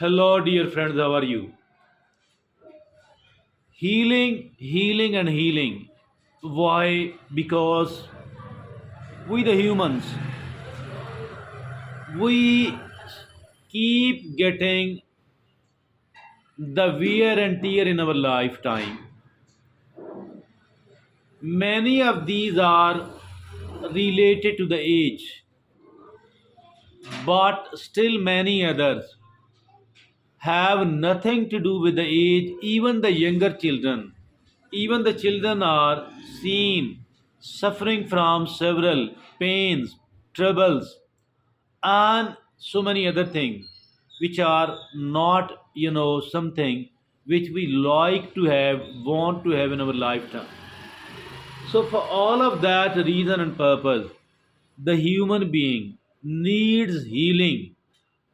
Hello, dear friends, how are you? Healing, healing, and healing. Why? Because we, the humans, we keep getting the wear and tear in our lifetime. Many of these are related to the age, but still many others have nothing to do with the age. Even the younger children, even the children are seen suffering from several pains, troubles, and so many other things which are not, something which we like to have, want to have in our lifetime. So, for all of that reason and purpose, the human being needs healing,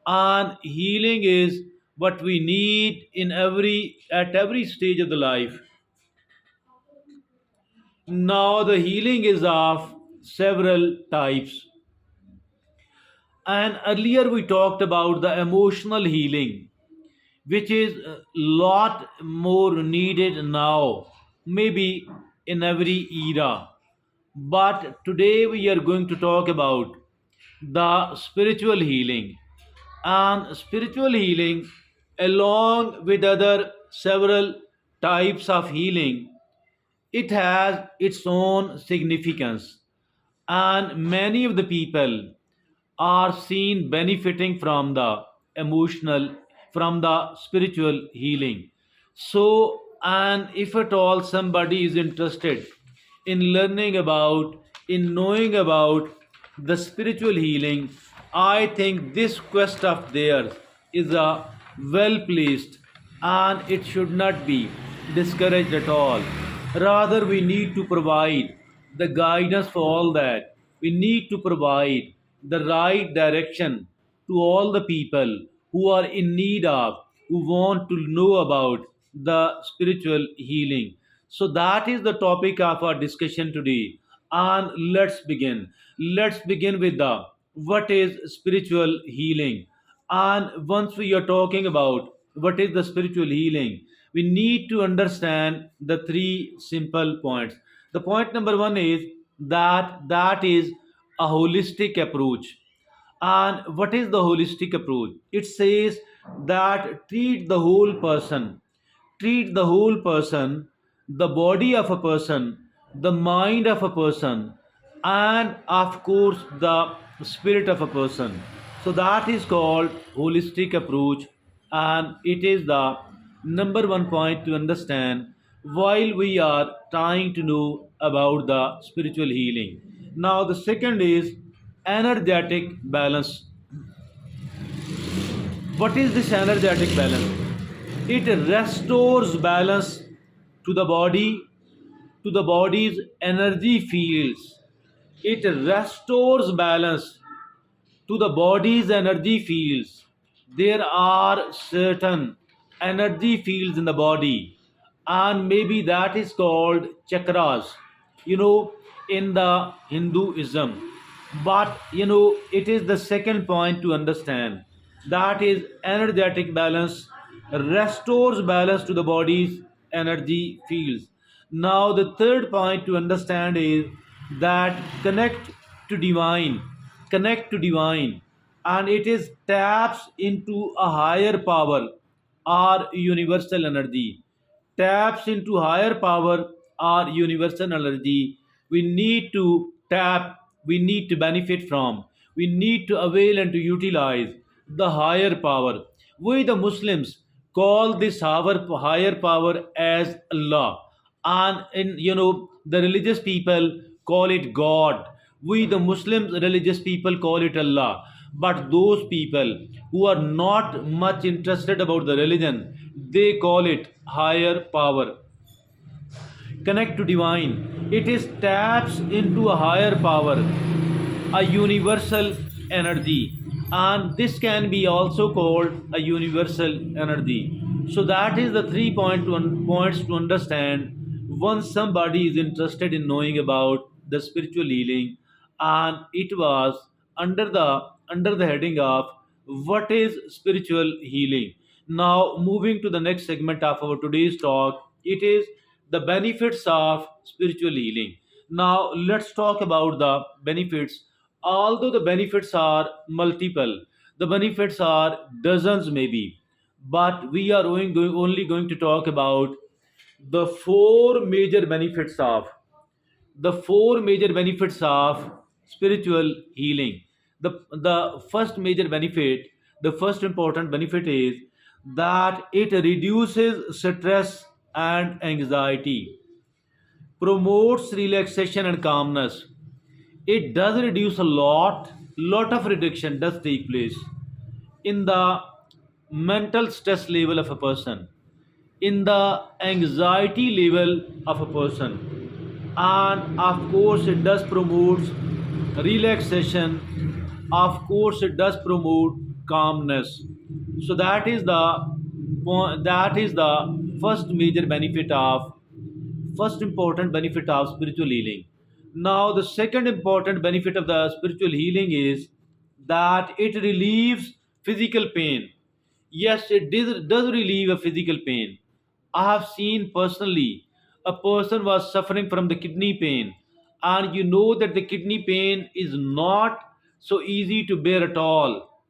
and healing is what we need in every stage of the life. Now, the healing is of several types, and earlier we talked about the emotional healing, which is a lot more needed now, maybe in every era. But today we are going to talk about the spiritual healing. And spiritual healing, along with other several types of healing, it has its own significance. And many of the people are seen benefiting from the emotional, from the spiritual healing. So, and if at all somebody is interested in learning about, in knowing about the spiritual healing, I think this quest of theirs is a well placed, and it should not be discouraged at all. Rather, we need to provide the guidance for all that. We need to provide the right direction to all the people who are in need of, who want to know about the spiritual healing. So, that is the topic of our discussion today. And let's begin. Let's begin with the what is spiritual healing. And once we are talking about what is the spiritual healing, we need to understand the three simple points. The point number one is that is a holistic approach. And what is the holistic approach? It says that treat the whole person, the body of a person, the mind of a person, and of course the spirit of a person. So that is called holistic approach, and it is the number one point to understand while we are trying to know about the spiritual healing. Now, the second is energetic balance. What is this energetic balance? It restores balance to the body, to the body's energy fields. It restores balance to the body's energy fields. There are certain energy fields in the body, and maybe that is called chakras, you know, in the Hinduism. But it is the second point to understand, that is energetic balance restores balance to the body's energy fields. Now, the third point to understand is that to divine, connect to divine, and it is taps into a higher power or universal energy, taps into higher power or universal energy. We need to tap, we need to benefit from, we need to avail and to utilize the higher power. We, the Muslims, call this our higher power as Allah, and in the religious people call it God. We, the Muslims religious people, call it Allah. But those people who are not much interested about the religion, they call it higher power. Connect to divine, it is taps into a higher power, a universal energy, and this can be also called a universal energy. So that is the points to understand once somebody is interested in knowing about the spiritual healing. And it was under the under the heading of what is spiritual healing. Now moving to the next segment of our today's talk, it is the benefits of spiritual healing. Now let's talk about the benefits. Although the benefits are multiple, the benefits are dozens maybe, but we are only going to talk about the four major benefits of spiritual healing. The first major benefit, the first important benefit is that it reduces stress and anxiety, promotes relaxation and calmness. It does reduce a lot of reduction does take place in the mental stress level of a person, in the anxiety level of a person, and of course it does promote relaxation, of course it does promote calmness. So that is the first major benefit of first important benefit of spiritual healing. Now, the second important benefit of the spiritual healing is that it relieves physical pain. Yes, does relieve a physical pain. I have seen personally a person was suffering from the kidney pain, and you know that the kidney pain is not so easy to bear at all.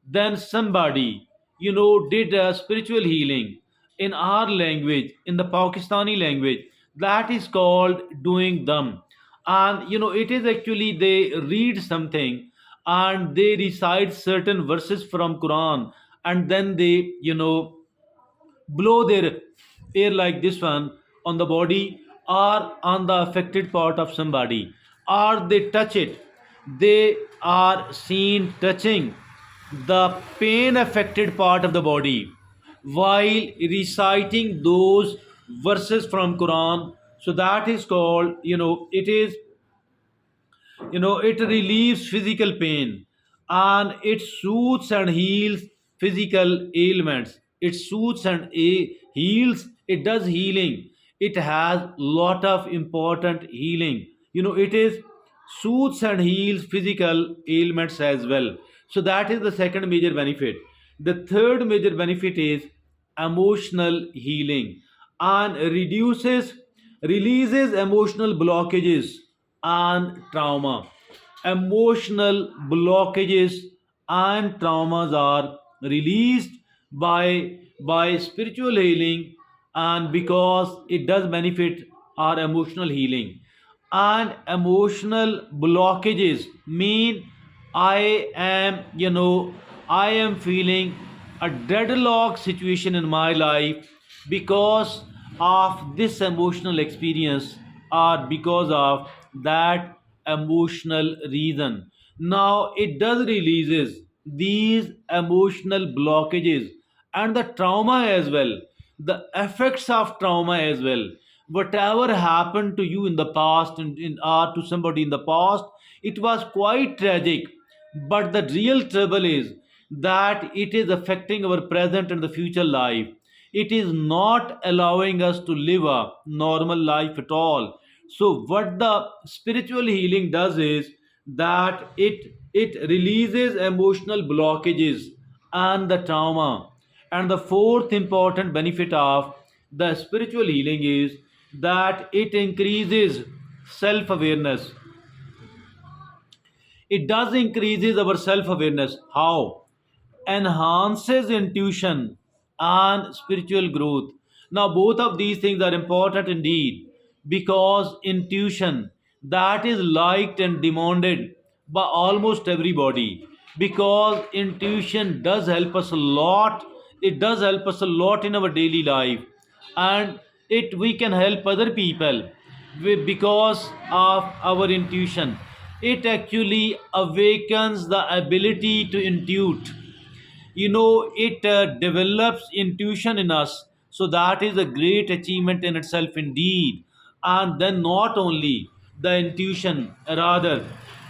Then somebody did a spiritual healing in our language, in the Pakistani language, that is called doing them. And it is actually they read something and they recite certain verses from Quran, and then they blow their air like this one on the body or on the affected part of somebody, or they touch it. They are seen touching the pain affected part of the body while reciting those verses from Quran. So that is called, it relieves physical pain, and it soothes and heals physical ailments. It soothes and heals, it does healing. It has lot of important healing. It is soothes and heals physical ailments as well. So that is the second major benefit. The third major benefit is emotional healing, and releases emotional blockages and trauma. Emotional blockages and traumas are released by spiritual healing, and because it does benefit our emotional healing. And emotional blockages mean I am, I am feeling a deadlock situation in my life because of this emotional experience, or because of that emotional reason. Now it does releases these emotional blockages and the trauma as well, the effects of trauma as well. Whatever happened to you in the past, or to somebody in the past, it was quite tragic. But the real trouble is that it is affecting our present and the future life. It is not allowing us to live a normal life at all. So what the spiritual healing does is that it releases emotional blockages and the trauma. And the fourth important benefit of the spiritual healing is that it increases self awareness. It does increases our self awareness. How? Enhances intuition and spiritual growth. Now both of these things are important indeed, because intuition, that is liked and demanded by almost everybody, because intuition does help us a lot. It does help us a lot in our daily life, and it we can help other people because of our intuition. It actually awakens the ability to intuit. It develops intuition in us. So that is a great achievement in itself indeed. And then not only the intuition, rather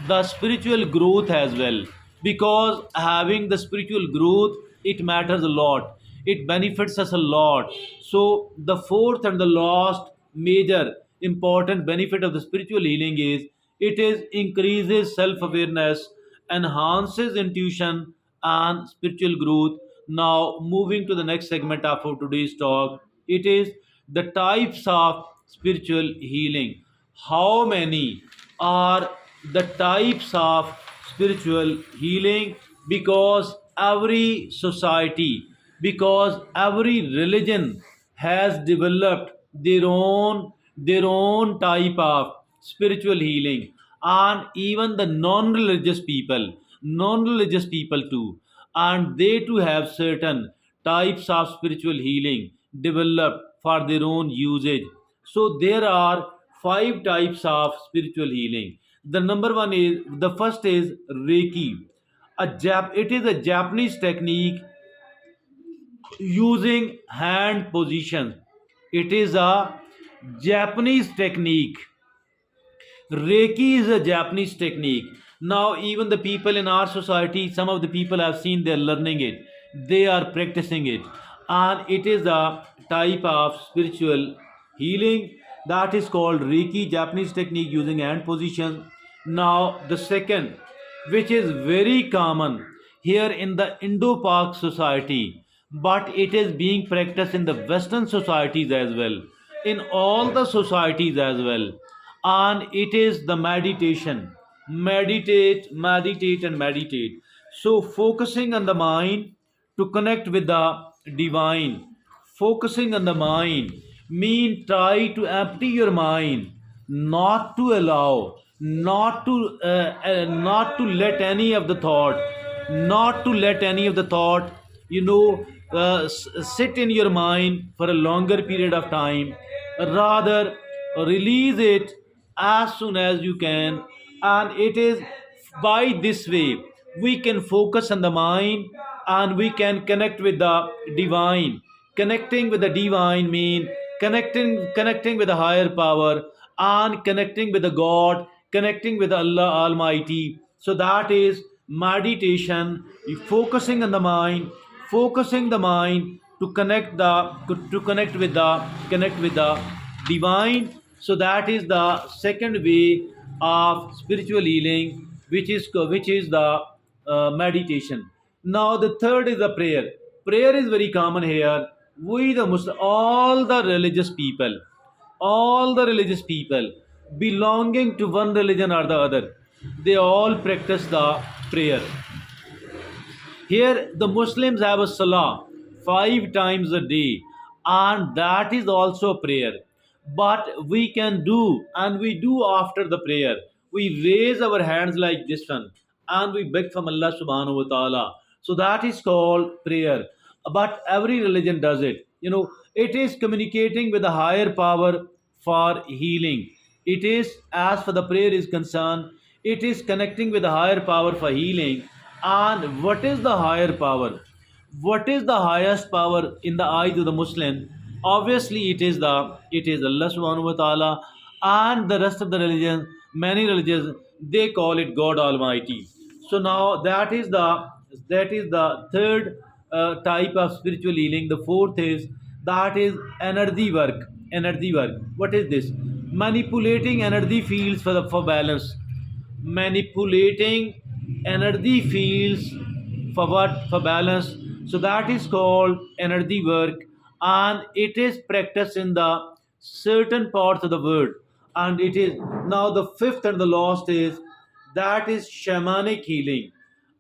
the spiritual growth as well, because having the spiritual growth, it matters a lot, it benefits us a lot. So the fourth and the last major important benefit of the spiritual healing is it is increases self awareness, enhances intuition, and spiritual growth. Now, moving to the next segment of our today's talk, it is the types of spiritual healing. How many are the types of spiritual healing? Because every society, because every religion has developed their own type of spiritual healing, and even the non-religious people too, and they too have certain types of spiritual healing developed for their own usage. So there are five types of spiritual healing. The first is Reiki. It is a Japanese technique using hand positions. It is a Japanese technique. Reiki is a Japanese technique. Now, even the people in our society, some of the people I've seen, they're learning it, they are practicing it, and it is a type of spiritual healing that is called Reiki, Japanese technique using hand positions. Now, the second, which is very common here in the Indo-Pak society, but it is being practiced in the Western societies as well, in all the societies as well, and it is the meditation. Meditate and meditate. So focusing on the mind to connect with the divine. Focusing on the mind mean try to empty your mind, not to allow, not to let any of the thought, not to let any of the thought, sit in your mind for a longer period of time. Rather, release it as soon as you can, and it is by this way we can focus on the mind and we can connect with the divine. Connecting with the divine mean connecting with the higher power, and connecting with the God, connecting with Allah Almighty. So that is meditation. You focusing on the mind, focusing the mind to connect with the divine. So that is the second way of spiritual healing, which is the meditation. Now the third is the prayer. Prayer is very common here. We the Muslim, all the religious people belonging to one religion or the other, they all practice the prayer. Here, the Muslims have a salah 5 times a day, and that is also prayer. But we can do, and we do after the prayer. We raise our hands like this one, and we beg from Allah subhanahu wa ta'ala. So that is called prayer. But every religion does it. It is communicating with a higher power for healing. It is, as for the prayer is concerned, it is connecting with a higher power for healing. And what is the higher power? What is the highest power in the eyes of the Muslim? Obviously, it is Allah subhanahu wa ta'ala, and the rest of the religions, many religions, they call it God Almighty. So now that is the third type of spiritual healing. The fourth is that is energy work. Energy work. What is this? Manipulating energy fields for balance. Manipulating energy fields for what? For balance. So that is called energy work, and it is practiced in the certain parts of the world. And it is now the fifth and the last is that is shamanic healing.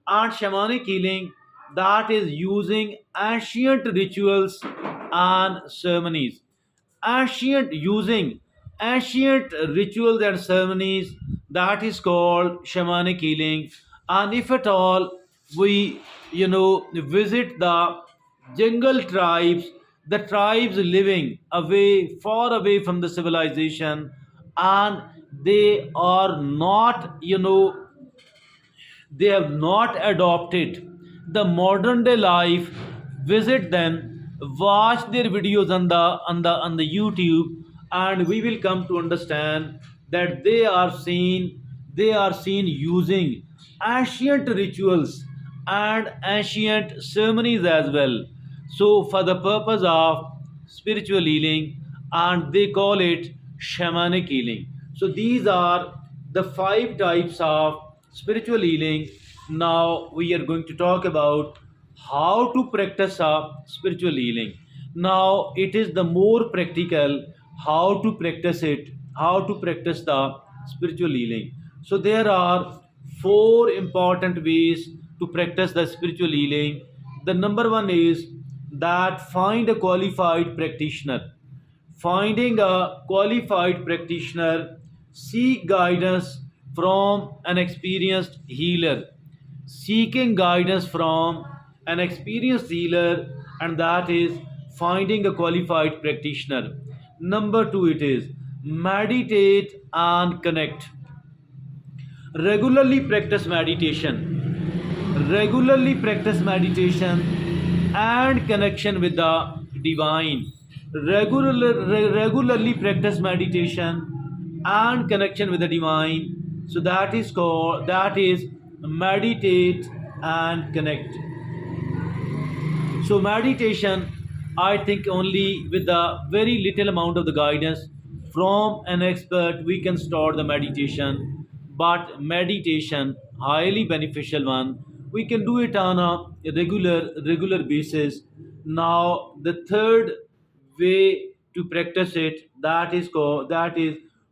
And shamanic healing, that is using ancient rituals and ceremonies. Ancient rituals and ceremonies, that is called shamanic healing. And if at all we visit the jungle tribes, the tribes living away, far away from the civilization, and they are not they have not adopted the modern day life. Visit them, watch their videos on the YouTube, and we will come to understand that they are seen using ancient rituals and ancient ceremonies as well, so for the purpose of spiritual healing, and they call it shamanic healing. So these are the five types of spiritual healing Now we are going to talk about how to practice spiritual healing. Now it is the more practical how to practice it, how to practice the spiritual healing. So there are four important ways to practice the spiritual healing. The number one is that find a qualified practitioner. Finding a qualified practitioner, seek guidance from an experienced healer. Seeking guidance from an experienced healer, and that is finding a qualified practitioner. Number two, it is meditate and connect. Regularly practice meditation. Regularly practice meditation and connection with the divine. Regularly practice meditation and connection with the divine. So that is meditate and connect. So meditation, I think only with a very little amount of the guidance from an expert we can start the meditation. But meditation, highly beneficial one, we can do it on a regular basis. Now the third way to practice it, that is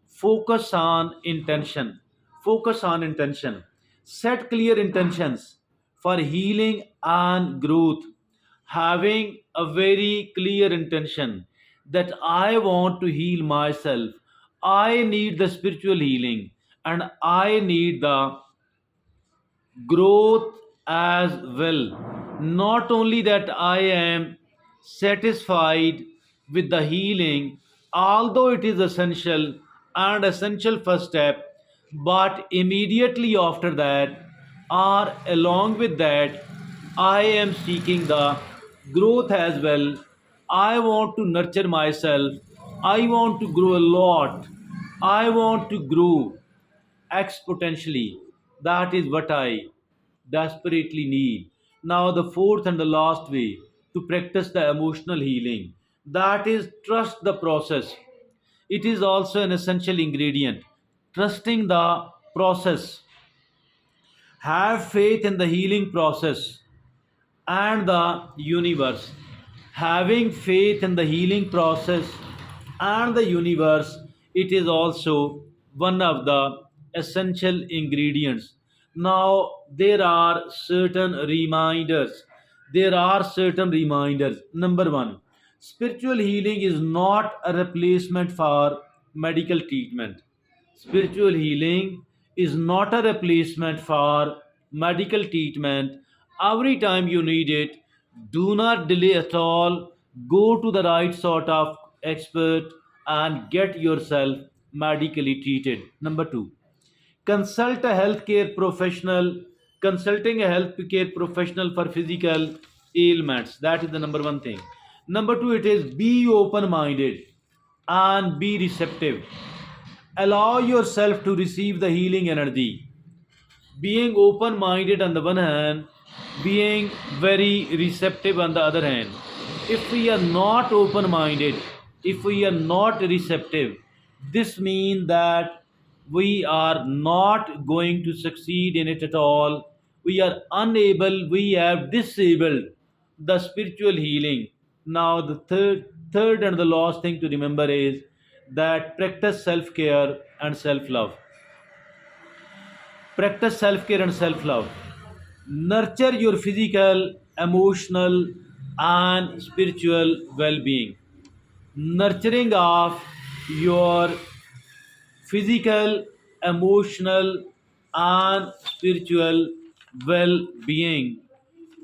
focus on intention. Focus on intention. Set clear intentions for healing and growth. Having a very clear intention that I want to heal myself, I need the spiritual healing, and I need the growth as well. Not only that I am satisfied with the healing, although it is essential and essential first step, but immediately after that, or along with that, I am seeking the growth as well. I want to nurture myself. I want to grow a lot. I want to grow exponentially. That is what I desperately need. Now, the fourth and the last way to practice the emotional healing, that is trust the process. It is also an essential ingredient. Trusting the process. Have faith in the healing process and the universe. Having faith in the healing process and the universe, it is also one of the essential ingredients. Now, there are certain reminders. There are certain reminders. Number one, spiritual healing is not a replacement for medical treatment. Spiritual healing is not a replacement for medical treatment. Every time you need it, do not delay at all. Go to the right sort of expert and get yourself medically treated. Number two, consult a healthcare professional. Consulting a healthcare professional for physical ailments, that is the number one thing. Number two, it is be open minded and be receptive. Allow yourself to receive the healing energy. Being open minded on the one hand, being very receptive on the other hand. If we are not open minded, if we are not receptive, this means that we are not going to succeed in it at all. We are unable, we have disabled the spiritual healing. Now, the third and the last thing to remember is that practice self care and self love. Practice self care and self love. Nurture your physical, emotional, and spiritual well being. Nurturing of your physical, emotional, and spiritual well being.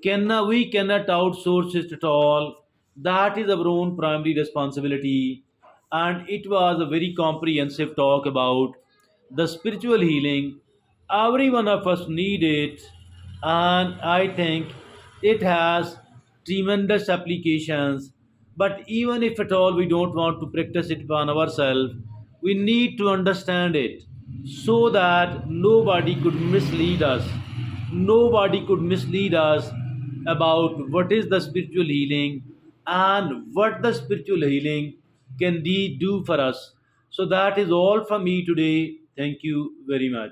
We cannot outsource it at all. That is our own primary responsibility. And it was a very comprehensive talk about the spiritual healing. Every one of us need it, and I think it has tremendous applications. But even if at all we don't want to practice it upon ourselves, we need to understand it so that nobody could mislead us. Nobody could mislead us about what is the spiritual healing and what the spiritual healing can do for us. So that is all for me today. Thank you very much.